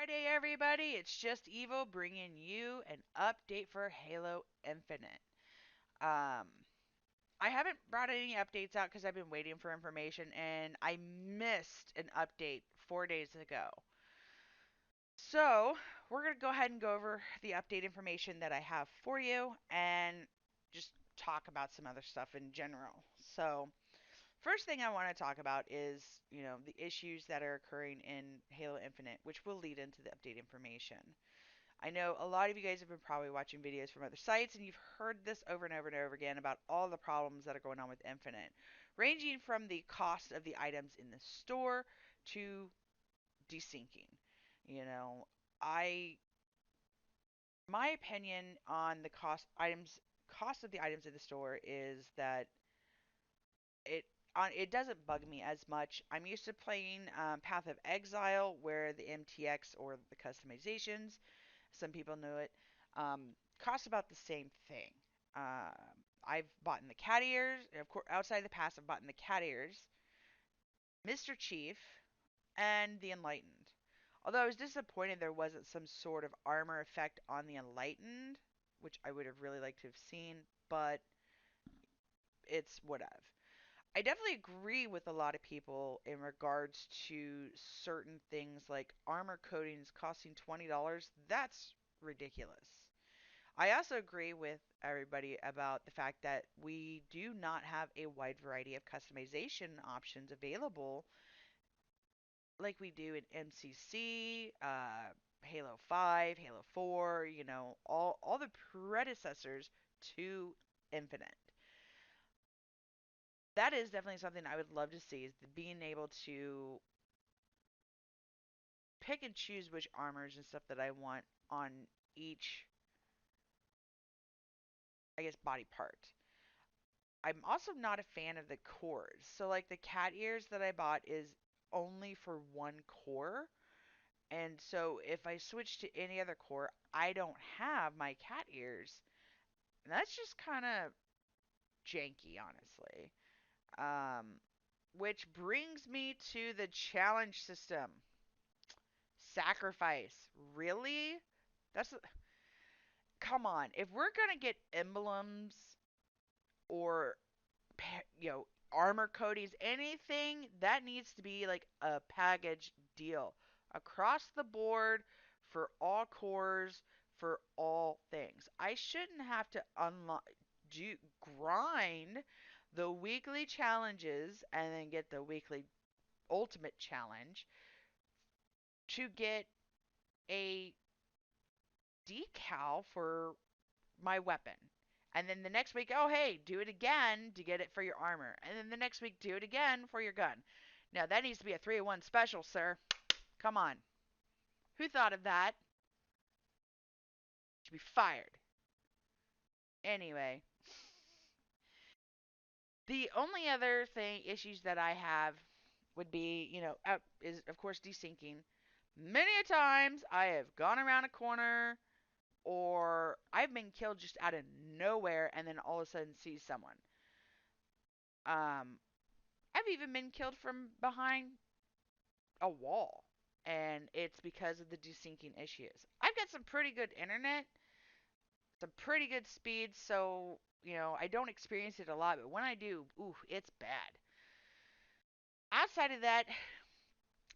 Friday, everybody. It's just Evil bringing you an update for Halo Infinite. Um, I haven't brought any updates out because I've been waiting for information, and I missed an update 4 days ago. So, we're going to go ahead and go over the update information that I have for you and just talk about some other stuff in general. So, first thing I want to talk about is, the issues that are occurring in Halo Infinite, which will lead into the update information. I know a lot of you guys have been probably watching videos from other sites, and you've heard this over and over and over again about all the problems that are going on with Infinite, ranging from the cost of the items in the store to desyncing. You know, I my opinion on the cost of the items in the store is that it it doesn't bug me as much. I'm used to playing Path of Exile, where the MTX or the customizations, some people know it, cost about the same thing. I've bought in the cat ears, of course. Outside the past, I've bought in the cat ears, Mr. Chief, and the Enlightened. Although I was disappointed there wasn't some sort of armor effect on the Enlightened, which I would have really liked to have seen, but it's whatever. I definitely agree with a lot of people in regards to certain things like armor coatings costing $20. That's ridiculous. I also agree with everybody about the fact that we do not have a wide variety of customization options available like we do in MCC, Halo 5, Halo 4, all the predecessors to Infinite. That is definitely something I would love to see, is being able to pick and choose which armors and stuff that I want on each, I guess, body part. I'm also not a fan of the cores. So like the cat ears that I bought is only for one core. And so if I switch to any other core, I don't have my cat ears. And that's just kind of janky, honestly. Um, which brings me to the challenge system. Sacrifice. Really? That's come on. If we're going to get emblems or armor coatings, anything that needs to be like a package deal across the board for all cores, for all things. I shouldn't have to unlock do grind the weekly challenges and then get the weekly ultimate challenge to get a decal for my weapon. And then the next week, oh, hey, do it again to get it for your armor. And then the next week, do it again for your gun. Now, that needs to be a 3-in-1 special, sir. Come on. Who thought of that? Should be fired. Anyway, the only other issues that I have would be, is of course desyncing. Many a times I have gone around a corner or I've been killed just out of nowhere and then all of a sudden see someone. I've even been killed from behind a wall, and it's because of the desyncing issues. I've got some pretty good internet, some pretty good speed, so I don't experience it a lot, but when I do, ooh, it's bad. Outside of that,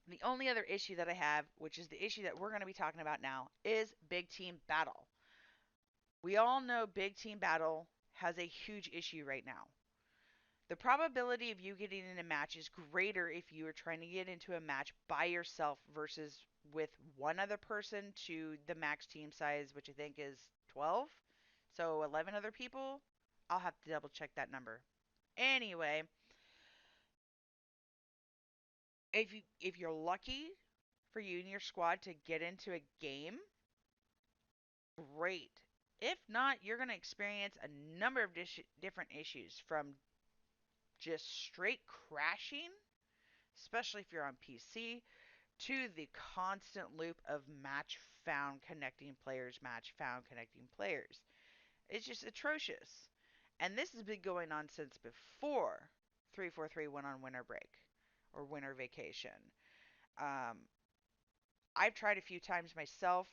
the only other issue that I have, which is the issue that we're going to be talking about now, is big team battle. We all know big team battle has a huge issue right now. The probability of you getting in a match is greater if you are trying to get into a match by yourself versus with one other person to the max team size, which I think is 12. So 11 other people. I'll have to double check that number. Anyway, if you're lucky for you and your squad to get into a game, great. If not, you're going to experience a number of different issues, from just straight crashing, especially if you're on PC, to the constant loop of match found connecting players. It's just atrocious. And this has been going on since before 343 went on winter break or winter vacation. Um, I've tried a few times myself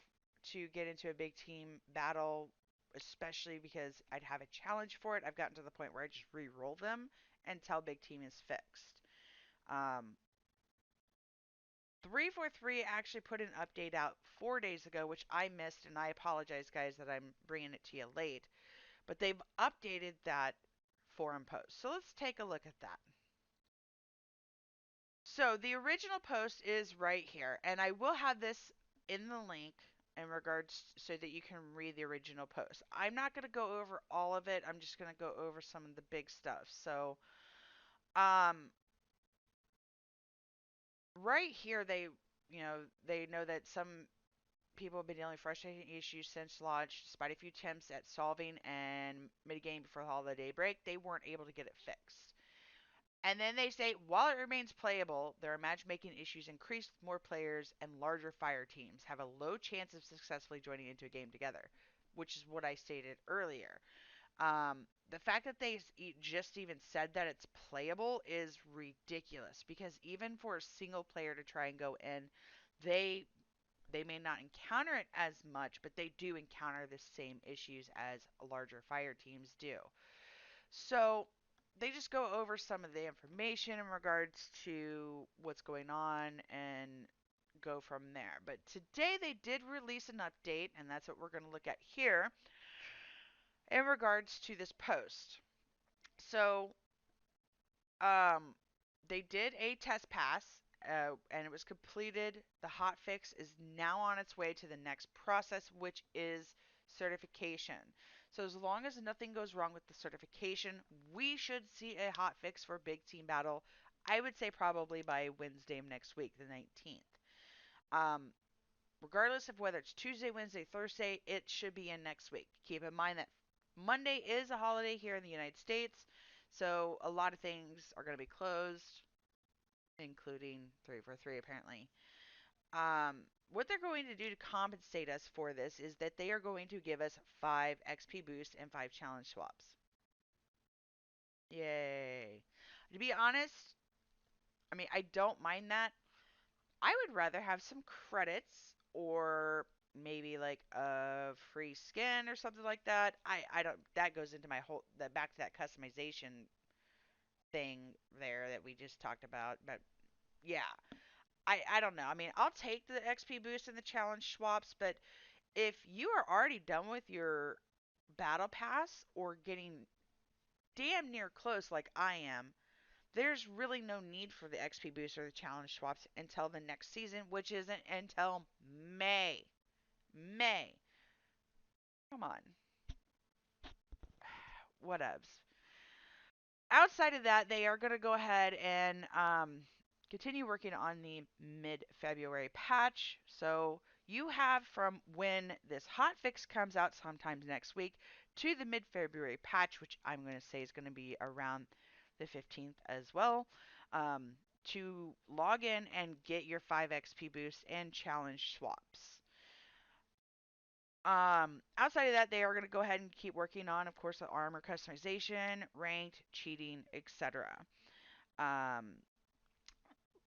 to get into a big team battle, especially because I'd have a challenge for it. I've gotten to the point where I just re-roll them until big team is fixed. Um, 343 actually put an update out 4 days ago, which I missed, and I apologize, guys, that I'm bringing it to you late. But they've updated that forum post. So let's take a look at that. So the original post is right here, and I will have this in the link in regards so that you can read the original post. I'm not going to go over all of it. I'm just going to go over some of the big stuff. So, um, right here, they know that some people have been dealing with frustrating issues since launch. Despite a few attempts at solving and mitigating before the holiday break, they weren't able to get it fixed. And then they say, while it remains playable, there are matchmaking issues increased with more players and larger fire teams have a low chance of successfully joining into a game together, which is what I stated earlier. The fact that they just even said that it's playable is ridiculous because even for a single player to try and go in, they they may not encounter it as much, but they do encounter the same issues as larger fire teams do. So they just go over some of the information in regards to what's going on and go from there. But today they did release an update, and that's what we're going to look at here in regards to this post. So, um, they did a test pass, and it was completed. The hot fix is now on its way to the next process, which is certification. So, as long as nothing goes wrong with the certification, we should see a hot fix for Big Team Battle. I would say probably by Wednesday of next week, the 19th. Um, Regardless of whether it's Tuesday, Wednesday, Thursday, it should be in next week. Keep in mind that Monday is a holiday here in the United States, so a lot of things are going to be closed, including 343 apparently. What they're going to do to compensate us for this is that they are going to give us 5 XP boosts and 5 challenge swaps. Yay. To be honest, I mean, I don't mind that. I would rather have some credits or maybe like a free skin or something like that. I don't that goes into my whole that back to that customization thing there that we just talked about. But yeah, I don't know. I mean, I'll take the XP boost and the challenge swaps, but if you are already done with your battle pass or getting damn near close like I am, there's really no need for the XP boost or the challenge swaps until the next season, which isn't until May. May. Come on. Whatevs. Outside of that, they are going to go ahead and continue working on the mid February patch. So you have from when this hot fix comes out, sometimes next week, to the mid February patch, which I'm going to say is going to be around the 15th as well, to log in and get your 5 XP boost and challenge swaps. Outside of that, they are going to go ahead and keep working on, of course, the armor customization, ranked, cheating, etc. Um,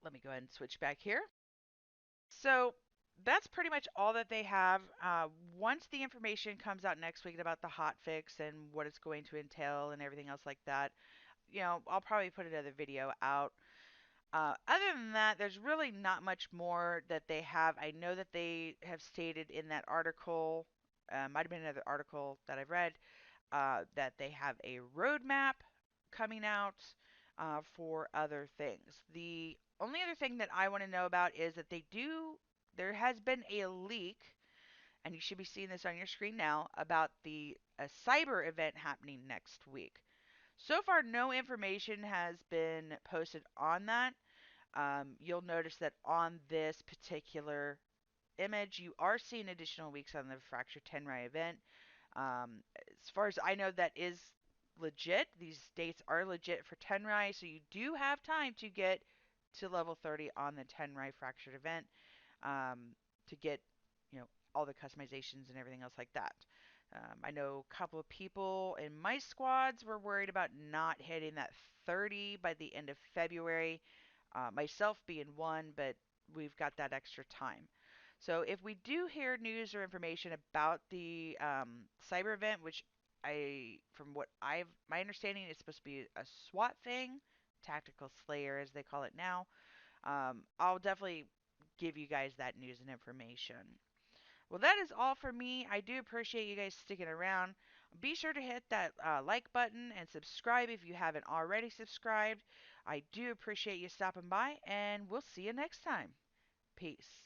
Let me go ahead and switch back here. So that's pretty much all that they have. Once the information comes out next week about the hot fix and what it's going to entail and everything else like that, I'll probably put another video out. Other than that, there's really not much more that they have. I know that they have stated in that article, might have been another article that I've read, that they have a roadmap coming out for other things. The only other thing that I want to know about is that there has been a leak, and you should be seeing this on your screen now, about a cyber event happening next week. So far, no information has been posted on that. You'll notice that on this particular image, you are seeing additional weeks on the Fracture Tenrai event. As far as I know, that is legit. These dates are legit for Tenrai, so you do have time to get to level 30 on the Tenrai Fractured event to get, all the customizations and everything else like that. I know a couple of people in my squads were worried about not hitting that 30 by the end of February, myself being one, but we've got that extra time. So if we do hear news or information about the cyber event, which from what my understanding is supposed to be a SWAT thing, tactical slayer as they call it now, I'll definitely give you guys that news and information. Well, that is all for me. I do appreciate you guys sticking around. Be sure to hit that like button and subscribe if you haven't already subscribed. I do appreciate you stopping by, and we'll see you next time. Peace.